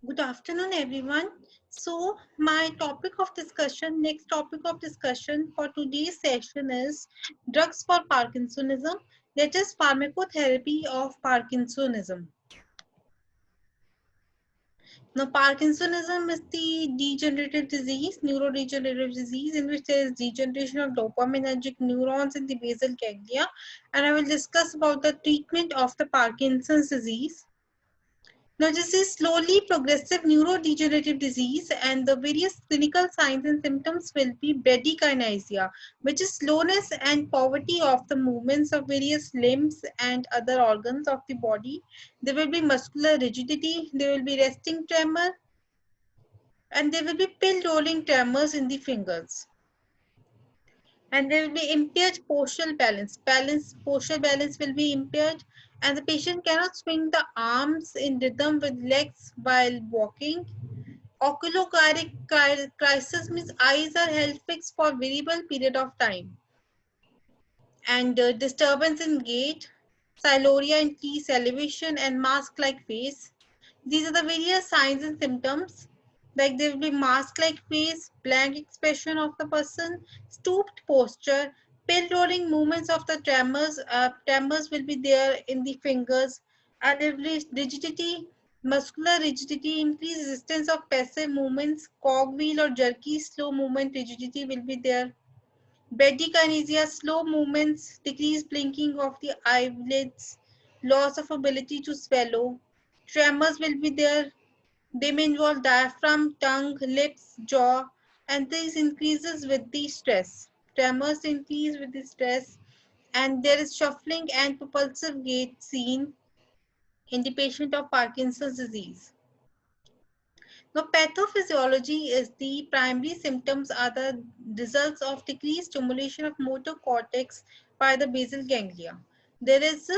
Good afternoon, everyone. So, my next topic of discussion for today's session is drugs for Parkinsonism, that is, pharmacotherapy of Parkinsonism. Now, Parkinsonism is the neurodegenerative disease in which there is degeneration of dopaminergic neurons in the basal ganglia, and I will discuss about the treatment of the Parkinson's disease. Now, this is slowly progressive neurodegenerative disease, and the various clinical signs and symptoms will be bradykinesia, which is slowness and poverty of the movements of various limbs and other organs of the body. There will be muscular rigidity, there will be resting tremor, and there will be pill rolling tremors in the fingers. And there will be impaired postural balance. Postural balance will be impaired, and the patient cannot swing the arms in rhythm with legs while walking. Oculogyric crisis means eyes are held fixed for variable period of time, and disturbance in gait, siluria increase elevation, and mask-like face. These are the various signs and symptoms. Like there will be mask-like face, blank expression of the person, stooped posture, pill rolling movements of the tremors. Tremors will be there in the fingers, and there will be rigidity, muscular rigidity, increased resistance of passive movements, cogwheel or jerky slow movement rigidity will be there. Bradykinesia, slow movements, decreased blinking of the eyelids, loss of ability to swallow. Tremors will be there. They may involve diaphragm, tongue, lips, jaw, and this increases with the stress. Tremors increase with the stress, and there is shuffling and propulsive gait seen in the patient of Parkinson's disease. Now, pathophysiology is the primary symptoms are the results of decreased stimulation of motor cortex by the basal ganglia. There is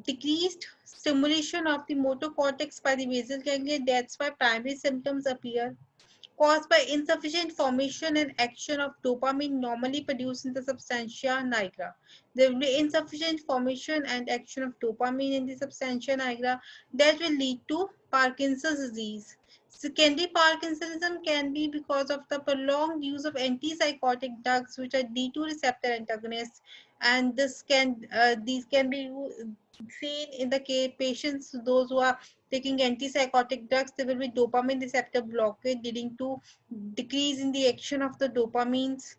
decreased stimulation of the motor cortex by the basal ganglia. That's why primary symptoms appear caused by insufficient formation and action of dopamine normally produced in the substantia nigra. There will be insufficient formation and action of dopamine in the substantia nigra that will lead to Parkinson's disease. Secondary Parkinsonism can be because of the prolonged use of antipsychotic drugs, which are D2 receptor antagonists, and these can be seen in the patients those who are taking antipsychotic drugs. There will be dopamine receptor blockade leading to decrease in the action of the dopamines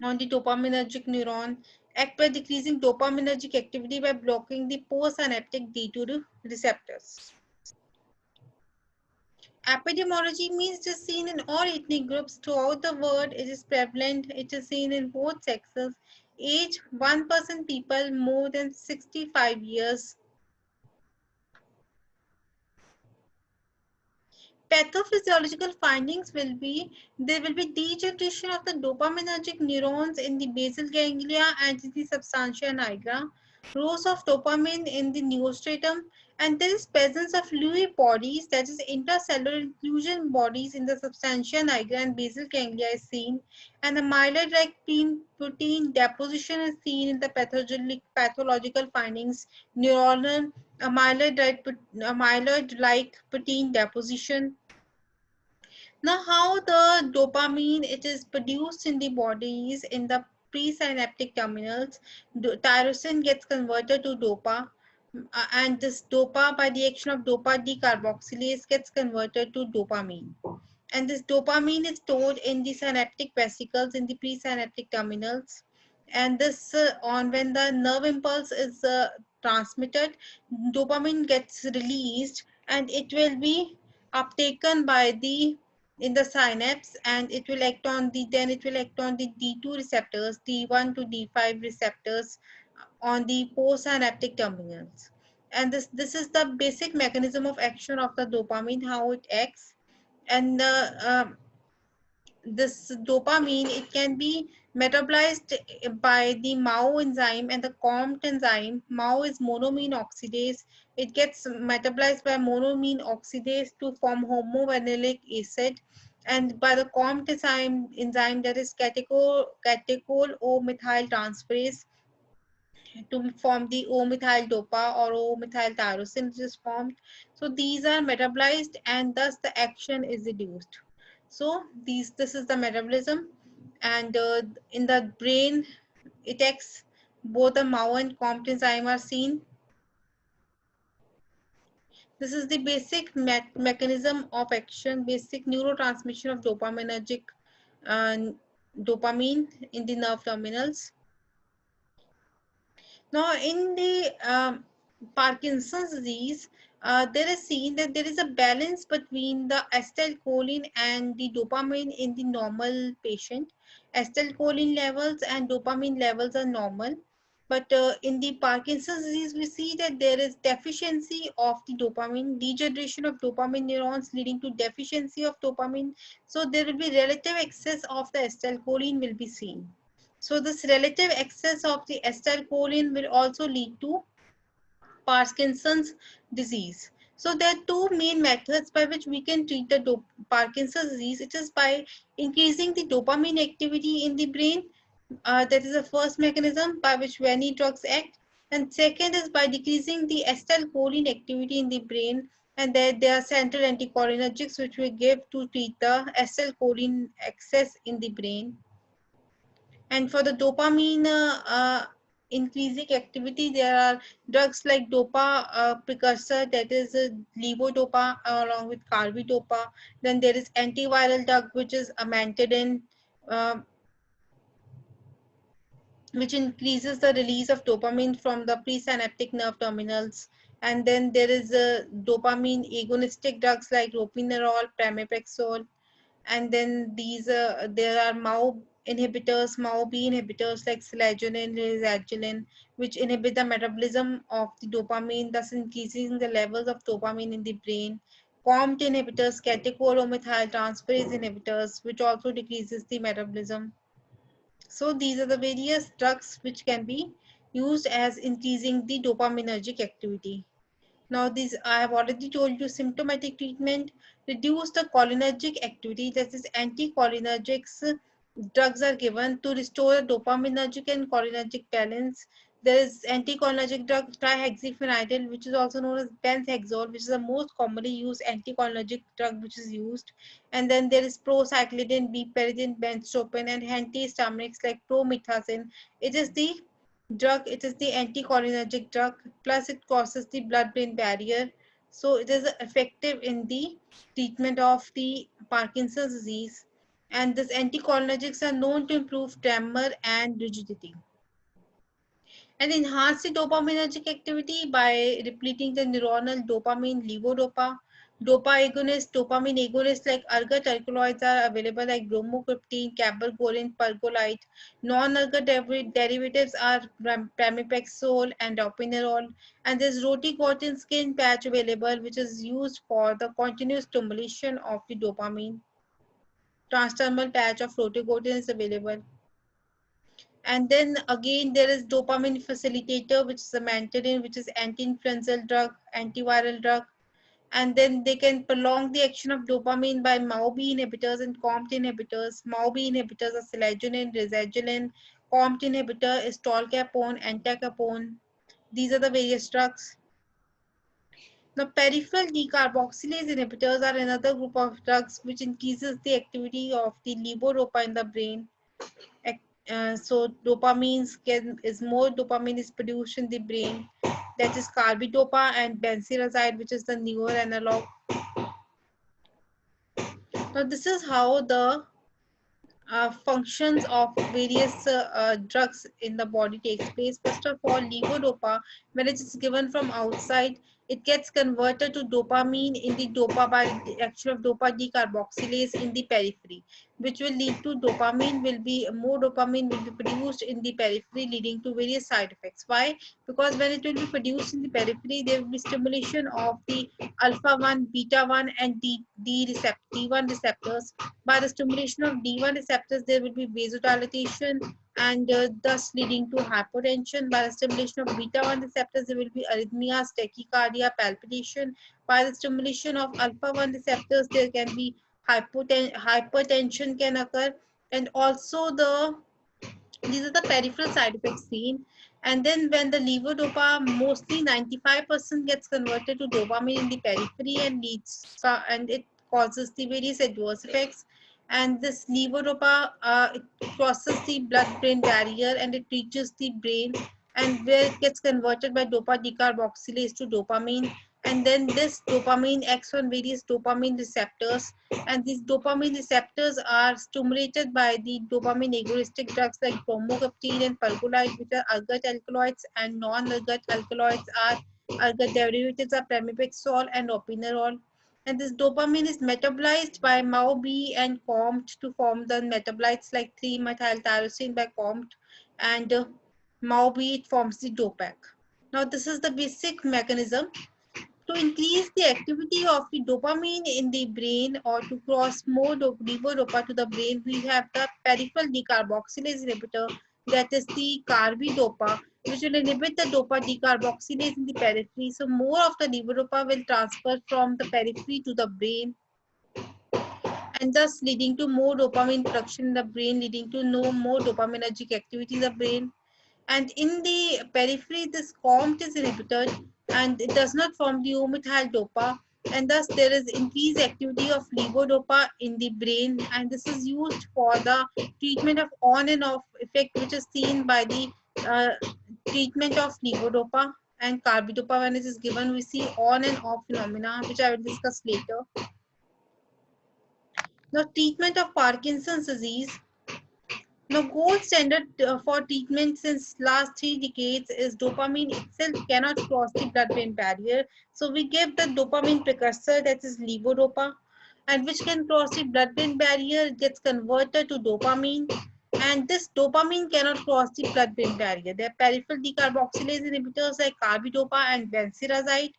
on the dopaminergic neuron, act by decreasing dopaminergic activity by blocking the postsynaptic D2 receptors. Epidemiology means it is seen in all ethnic groups throughout the world. It is prevalent. It is seen in both sexes. Age 1% people more than 65 years. Pathophysiological findings will be there will be degeneration of the dopaminergic neurons in the basal ganglia and in the substantia nigra, rows of dopamine in the neostratum, and there is presence of Lewy bodies, that is intracellular inclusion bodies in the substantia nigra and basal ganglia is seen, and the myeloid-like protein deposition is seen in the pathological findings, neuronal amyloid-like protein deposition. Now, how the dopamine it is produced in the bodies in the presynaptic terminals, tyrosine gets converted to dopa, and this dopa by the action of dopa decarboxylase gets converted to dopamine. And this dopamine is stored in the synaptic vesicles in the presynaptic terminals. And this on when the nerve impulse is transmitted, dopamine gets released, and it will be uptaken by the in the synapse, and it will act on the then it will act on the D2 receptors, D1 to D5 receptors on the postsynaptic terminals. And this is the basic mechanism of action of the dopamine, how it acts. And this dopamine it can be metabolized by the MAO enzyme and the COMT enzyme. MAO is monoamine oxidase. It gets metabolized by monoamine oxidase to form homovanillic acid, and by the COMT enzyme that is catechol O methyl transferase. to form the O-methyl dopa or O-methyl tyrosine, which is formed. So these are metabolized and thus the action is reduced. So this is the metabolism, and in the brain it acts, both the MAO and COMT enzyme are seen. This is the basic mechanism of action, basic neurotransmission of dopaminergic uh, dopamine in the nerve terminals. Now, in the Parkinson's disease, there is seen that there is a balance between the acetylcholine and the dopamine in the normal patient. Acetylcholine levels and dopamine levels are normal. But in the Parkinson's disease, we see that there is deficiency of the dopamine, degeneration of dopamine neurons leading to deficiency of dopamine. So there will be relative excess of the acetylcholine will be seen. So this relative excess of the acetylcholine will also lead to Parkinson's disease. So there are two main methods by which we can treat the Parkinson's disease. It is by increasing the dopamine activity in the brain. That is the first mechanism by which many drugs act. And second is by decreasing the acetylcholine activity in the brain. And there are central anticholinergics which we give to treat the acetylcholine excess in the brain. And for the dopamine increasing activity, there are drugs like dopa precursor, that is levodopa along with carbidopa. Then there is antiviral drug which is amantadine, uh, which increases the release of dopamine from the presynaptic nerve terminals. And then there is dopamine agonistic drugs like ropinirole, pramipexole. And then there are MAO inhibitors, MAO-B inhibitors like selaginine, resergelin, which inhibit the metabolism of the dopamine, thus increasing the levels of dopamine in the brain. COMT inhibitors, catechol-O-methyl transferase inhibitors, which also decreases the metabolism. So these are the various drugs which can be used as increasing the dopaminergic activity. Now, these I have already told you symptomatic treatment, reduce the cholinergic activity, that is anticholinergics drugs are given to restore the dopaminergic and cholinergic balance. There is anticholinergic drug trihexyphenidyl, which is also known as benhexol, which is the most commonly used anticholinergic drug which is used. And then there is procyclidine, piperidine, benztropine, and antihistaminics like promethazine. It is the anticholinergic drug, plus it crosses the blood-brain barrier. So it is effective in the treatment of the Parkinson's disease. And these anticholinergics are known to improve tremor and rigidity and enhance the dopaminergic activity by depleting the neuronal dopamine levodopa. Dopamine agonists like ergot alkaloids are available like bromocriptine, cabergoline, pergolide. Non-ergot derivatives are pramipexole and dopinirole. And there's rotigotine skin patch available, which is used for the continuous stimulation of the dopamine. Transdermal patch of rotigotine is available. And then again, there is dopamine facilitator, which is a amantadine, which is anti-influenzal drug, antiviral drug. And then they can prolong the action of dopamine by MAO-B inhibitors and COMT inhibitors. MAO-B inhibitors are selaginine, resergelin. COMT inhibitor is tolcapone, entacapone. These are the various drugs. Now, peripheral decarboxylase inhibitors are another group of drugs which increases the activity of the levodopa in the brain. So more dopamine is produced in the brain, that is carbidopa and benzyrazide, which is the newer analog. Now this is how the functions of various drugs in the body takes place. First of all, levodopa, when it is given from outside, it gets converted to dopamine in the dopa by the action of dopa decarboxylase in the periphery, which will lead to more dopamine will be produced in the periphery, leading to various side effects. Why? Because when it will be produced in the periphery, there will be stimulation of the alpha 1, beta 1, and D1 receptors. By the stimulation of D1 receptors, there will be vasodilatation and thus leading to hypotension. By the stimulation of beta 1 receptors, there will be arrhythmias, tachycardia, palpitation. By the stimulation of alpha 1 receptors, there can be hypertension can occur, and also these are the peripheral side effects seen. And then when the levodopa, mostly 95% gets converted to dopamine in the periphery and and it causes the various adverse effects. And this levodopa, it crosses the blood-brain barrier and it reaches the brain, and where it gets converted by dopa decarboxylase to dopamine. And then this dopamine acts on various dopamine receptors, and these dopamine receptors are stimulated by the dopamine agonistic drugs like bromocriptine and pergolide, which are ergot alkaloids, and non-ergot alkaloids are ergot derivatives are pramipexole and opinirole. And this dopamine is metabolized by MAO-B and COMT to form the metabolites like 3-methyltyrosine by COMT, and MAO-B it forms the DOPAC. Now this is the basic mechanism. To increase the activity of the dopamine in the brain or to cross more levodopa to the brain, we have the peripheral decarboxylase inhibitor, that is the carbidopa, which will inhibit the dopa decarboxylase in the periphery. So more of the levodopa will transfer from the periphery to the brain, and thus leading to more dopamine production in the brain, leading to no more dopaminergic activity in the brain. And in the periphery, this COMT is inhibited and it does not form the O-methyl dopa, and thus there is increased activity of levodopa in the brain, and this is used for the treatment of on and off effect, which is seen by the uh, treatment of levodopa and carbidopa. When it is given, we see on and off phenomena, which I will discuss later. Now, treatment of Parkinson's disease. The gold standard for treatment since last 3 decades is dopamine itself cannot cross the blood-brain barrier. So we give the dopamine precursor, that is levodopa, and which can cross the blood-brain barrier, gets converted to dopamine, and this dopamine cannot cross the blood-brain barrier. There are peripheral decarboxylase inhibitors like carbidopa and benserazide.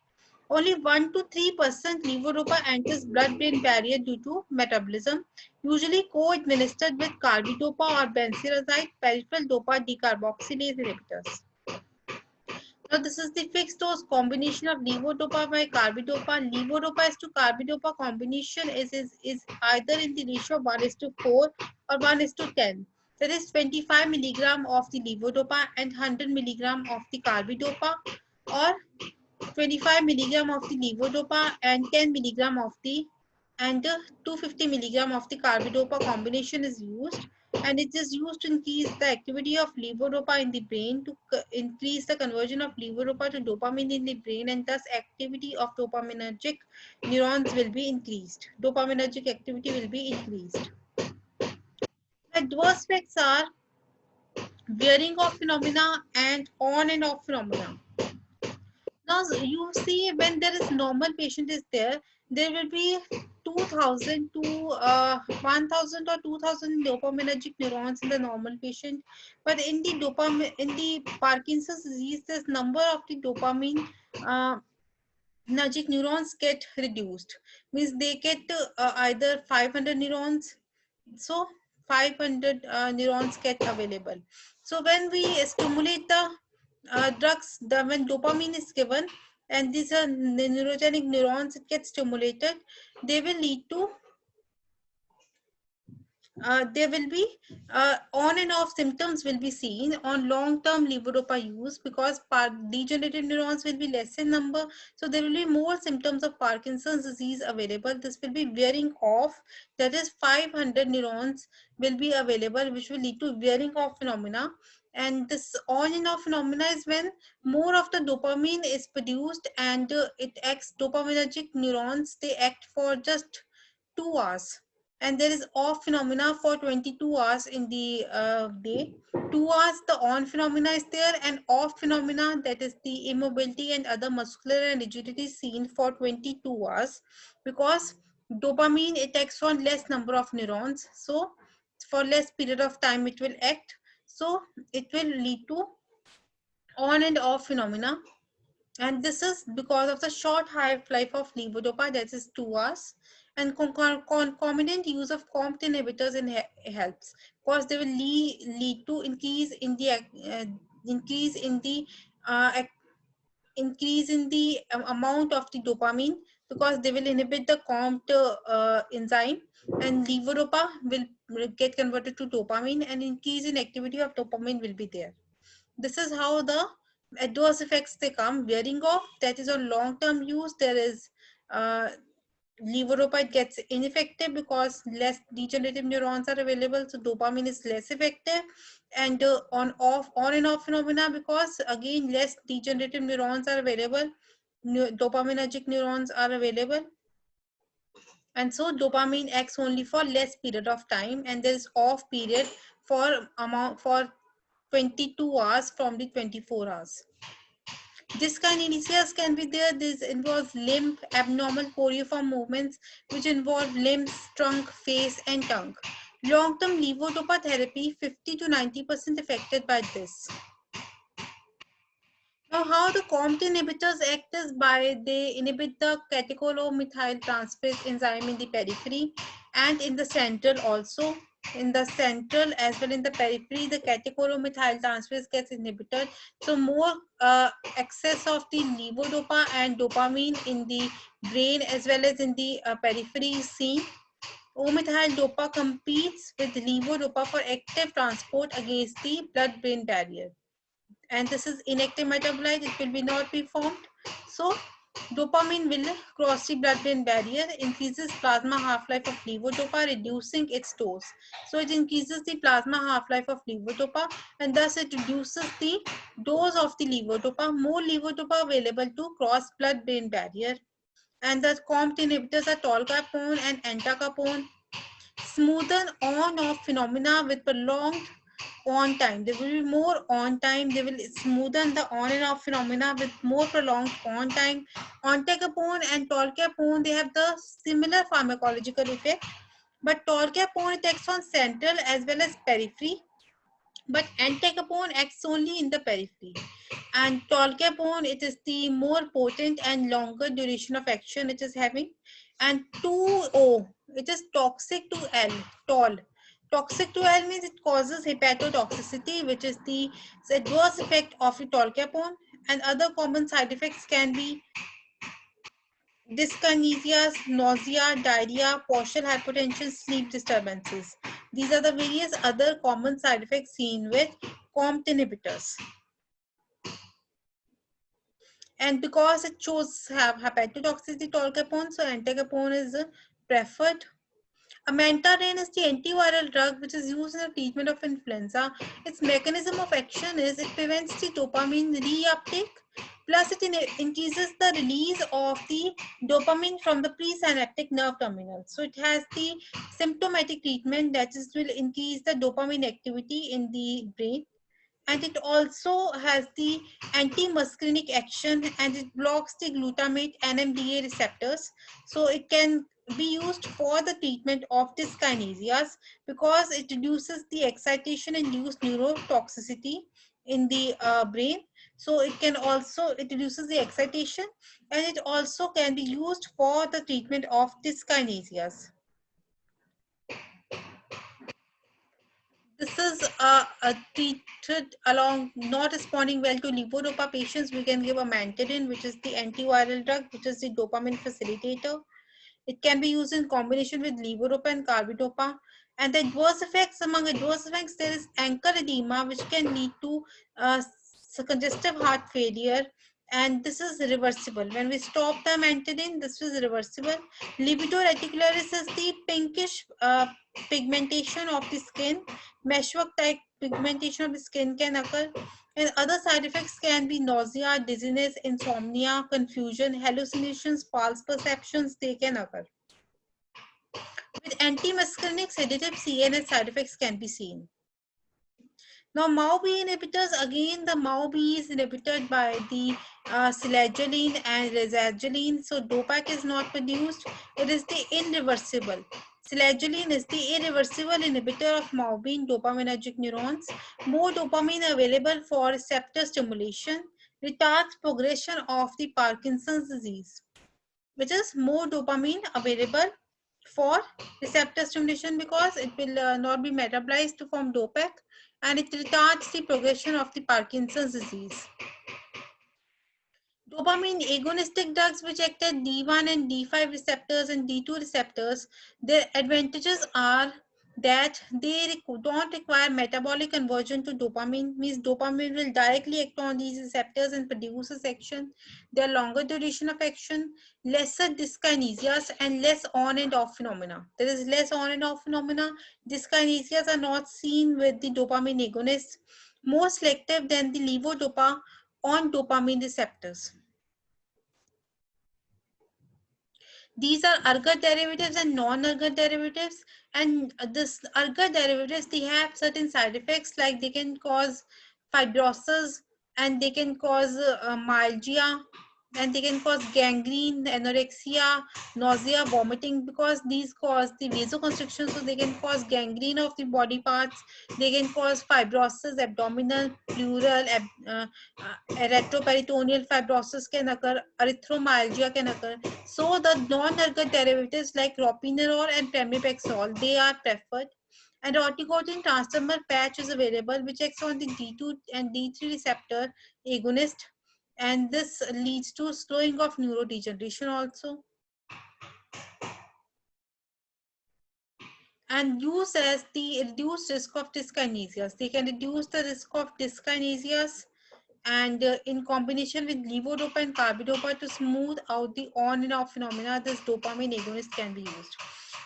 Only 1 to 3% levodopa enters blood-brain barrier due to metabolism, usually co-administered with carbidopa or benserazide peripheral dopa decarboxylase inhibitors. Now, this is the fixed dose combination of levodopa by carbidopa. Levodopa is to carbidopa combination is either in the ratio 1:4 or 1:10. That is 25 milligram of the levodopa and 100 milligram of the carbidopa, or 25 milligram of the levodopa and 10 milligram of the and 250 milligram of the carbidopa combination is used, and it is used to increase the activity of levodopa in the brain, to increase the conversion of levodopa to dopamine in the brain, and thus activity of dopaminergic neurons will be increased. Dopaminergic activity will be increased. Adverse effects are wearing off phenomena and on and off phenomena. Now you see, when there is normal patient is there, there will be 2000 to 1000 or 2000 dopaminergic neurons in the normal patient. But in the dopamine, in the Parkinson's disease, this number of the dopamine nergic neurons get reduced. Means they get either 500 neurons, so 500 neurons get available. So when we stimulate the drugs, when dopamine is given and these are neurogenic neurons, it gets stimulated, they will lead to there will be on and off symptoms will be seen on long-term levodopa use, because degenerative neurons will be less in number, so there will be more symptoms of Parkinson's disease available. This will be wearing off, that is 500 neurons will be available, which will lead to wearing off phenomena. And this on and off phenomena is when more of the dopamine is produced, and it acts dopaminergic neurons, they act for just 2 hours, and there is off phenomena for 22 hours in the day. 2 hours the on phenomena is there, and off phenomena, that is the immobility and other muscular and rigidity, seen for 22 hours, because dopamine it acts on less number of neurons, so for less period of time it will act, so it will lead to on and off phenomena. And this is because of the short half-life of levodopa, that is 2 hours, and concomitant use of COMT inhibitors helps, because they will lead to increase in the increase in the uh, increase in the amount of the dopamine, because they will inhibit the COMT enzyme, and levodopa will get converted to dopamine, and increase in activity of dopamine will be there. This is how the adverse effects they come. Wearing off, that is on long-term use. There is levodopa gets ineffective because less degenerative neurons are available, so dopamine is less effective. And on and off phenomena, because again less degenerative neurons are available, dopaminergic neurons are available, and so dopamine acts only for less period of time, and there is off period for 22 hours from the 24 hours. Dyskinesias can be there. This involves limb abnormal choriform movements, which involve limbs, trunk, face, and tongue. Long-term levodopa therapy, 50 to 90% affected by this. Now, how the COMT inhibitors act is by they inhibit the catechol-methyl transferase enzyme in the periphery and in the central also. In the central as well in the periphery, the catechol-methyl transferase gets inhibited. So more excess of the levodopa and dopamine in the brain as well as in the periphery is seen. O-methyl dopa competes with levodopa for active transport against the blood-brain barrier, and this is inactive metabolite, it will be not be formed. So dopamine will cross the blood-brain barrier, increases plasma half-life of levodopa, reducing its dose. So it increases the plasma half-life of levodopa, and thus it reduces the dose of the levodopa. More levodopa available to cross blood-brain barrier. And the COMT inhibitors are tolcapone and entacapone. Smoothen on-off phenomena with prolonged on time. There will be more on time. They will smoothen the on and off phenomena with more prolonged on time. Ontacapone and tolcapone, they have the similar pharmacological effect, but tolcapone acts on central as well as periphery, but entacapone acts only in the periphery. And tolcapone, it is the more potent and longer duration of action it is having. And 2O, it is toxic to L, tol. Toxic to L means it causes hepatotoxicity, which is the adverse effect of the tolcapone. And other common side effects can be dyskinesias, nausea, diarrhea, partial hypotension, sleep disturbances. These are the various other common side effects seen with COMT inhibitors. And because it shows have hepatotoxicity, tolcapone, so entacapone is preferred. Amantadine is the antiviral drug which is used in the treatment of influenza. Its mechanism of action is it prevents the dopamine reuptake, plus it increases the release of the dopamine from the presynaptic nerve terminal. So it has the symptomatic treatment that is will increase the dopamine activity in the brain, and it also has the anti-muscarinic action, and it blocks the glutamate NMDA receptors. So it can be used for the treatment of dyskinesias because it reduces the excitation induced neurotoxicity in the brain. So it reduces the excitation, and it also can be used for the treatment of dyskinesias. This is treated along not responding well to levodopa patients. We can give amantadine, which is the antiviral drug, which is the dopamine facilitator. It can be used in combination with levodopa and carbidopa. And the adverse effects, among adverse effects, there is ankle edema, which can lead to congestive heart failure. And this is reversible. When we stop the amantadine, this is reversible. Libido reticularis is the pinkish pigmentation of the skin. Meshwork type pigmentation of the skin can occur. And other side effects can be nausea, dizziness, insomnia, confusion, hallucinations, false perceptions, they can occur. With anti-muscarinic sedative, CNS side effects can be seen. Now, MAO-B inhibitors, again, the MAO-B is inhibited by the selagiline and razagiline. So, DOPAC is not produced. It is the irreversible. Selagiline is the irreversible inhibitor of MAO-B in dopaminergic neurons. More dopamine available for receptor stimulation retards progression of the Parkinson's disease, which is more dopamine available for receptor stimulation because it will not be metabolized to form DOPAC, and it retards the progression of the Parkinson's disease. Dopamine agonistic drugs which act at D1 and D5 receptors and D2 receptors, their advantages are that they don't require metabolic conversion to dopamine, means dopamine will directly act on these receptors and produces action. Their longer duration of action, lesser dyskinesias, and less on and off phenomena. There is less on and off phenomena. Dyskinesias are not seen with the dopamine agonists, more selective than the levodopa on dopamine receptors. These are ergot derivatives and non-ergot derivatives. And this ergot derivatives, they have certain side effects, like they can cause fibrosis, and they can cause myalgia, and they can cause gangrene, anorexia, nausea, vomiting, because these cause the vasoconstriction, so they can cause gangrene of the body parts. They can cause fibrosis, abdominal, pleural, retroperitoneal fibrosis can occur, erythromyalgia can occur. So the non-ergot derivatives like ropinirole and pramipexole, they are preferred. And orticotin transdermal patch is available, which acts on the D2 and D3 receptor agonist, and this leads to slowing of neurodegeneration also. And use as the reduced risk of dyskinesias. They can reduce the risk of dyskinesias, and in combination with levodopa and carbidopa to smooth out the on and off phenomena, this dopamine agonist can be used.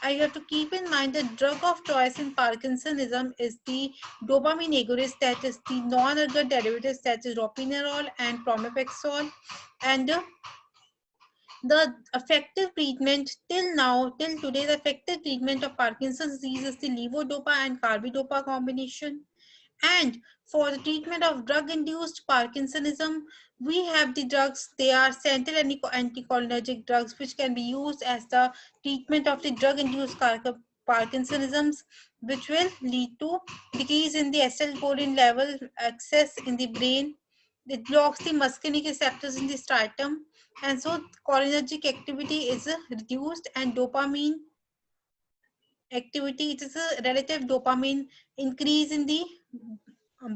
And you have to keep in mind the drug of choice in Parkinsonism is the dopamine agonist, that is the non-ergot derivatives, that is ropinirole and pramipexole. And the effective treatment till now, till today, the effective treatment of Parkinson's disease is the levodopa and carbidopa combination. And for the treatment of drug-induced Parkinsonism, we have the drugs, they are central anticholinergic drugs, which can be used as the treatment of the drug-induced Parkinsonisms, which will lead to decrease in the acetylcholine level, excess in the brain. It blocks the muscarinic receptors in the striatum, and so cholinergic activity is reduced, and dopamine activity, it is a relative dopamine increase in the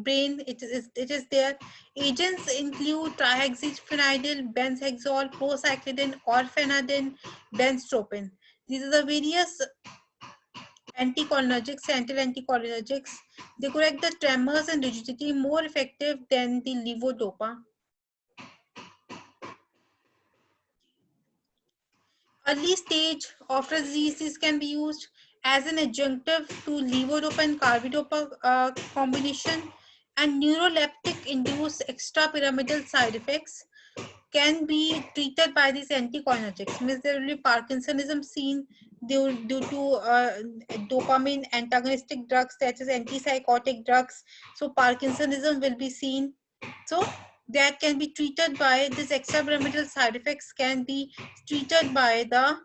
brain, it is there. Agents include trihexyphenidyl, benzhexol, procyclidine, orphanadine, benztropine. These are the various anticholinergics, central anticholinergics. They correct the tremors and rigidity more effective than the levodopa. Early stage after diseases can be used as an adjunctive to levodopa and carbidopa combination, and neuroleptic induced extrapyramidal side effects can be treated by these anticholinergics. Means there will be Parkinsonism seen due to dopamine antagonistic drugs, that is antipsychotic drugs. So Parkinsonism will be seen. So that can be treated by this extrapyramidal side effects can be treated by the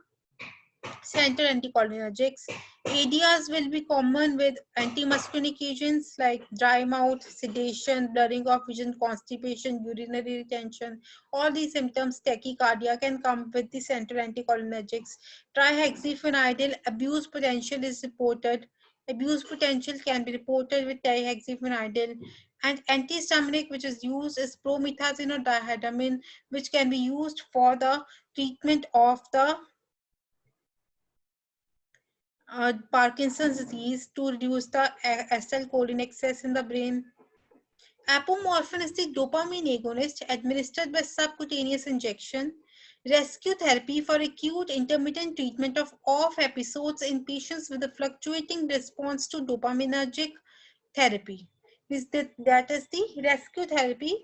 central anticholinergics. ADRs will be common with antimuscarinic agents like dry mouth, sedation, blurring of vision, constipation, urinary retention. All these symptoms, tachycardia, can come with the central anticholinergics. Trihexyphenidyl abuse potential is reported. Abuse potential can be reported with trihexyphenidyl. And antihistaminic, which is used, is promethazine or dihydramine, which can be used for the treatment of the Parkinson's disease to reduce the acetylcholine excess in the brain. Apomorphine is the dopamine agonist administered by subcutaneous injection. Rescue therapy for acute intermittent treatment of off episodes in patients with a fluctuating response to dopaminergic therapy. That is the rescue therapy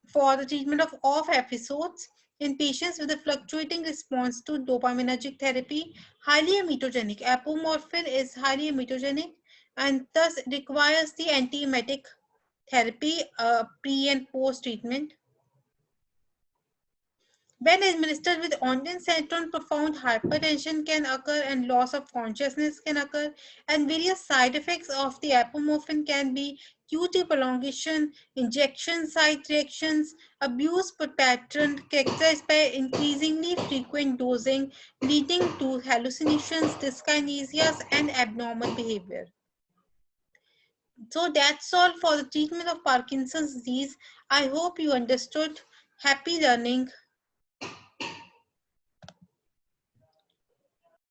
for the treatment of off episodes in patients with a fluctuating response to dopaminergic therapy. Highly emetogenic. Apomorphine is highly emetogenic and thus requires the antiemetic therapy pre and post treatment. When administered with ondansetron, profound hypertension can occur and loss of consciousness can occur, and various side effects of the apomorphine can be QT prolongation, injection site reactions, abuse pattern characterized by increasingly frequent dosing, leading to hallucinations, dyskinesias, and abnormal behavior. So that's all for the treatment of Parkinson's disease. I hope you understood. Happy learning.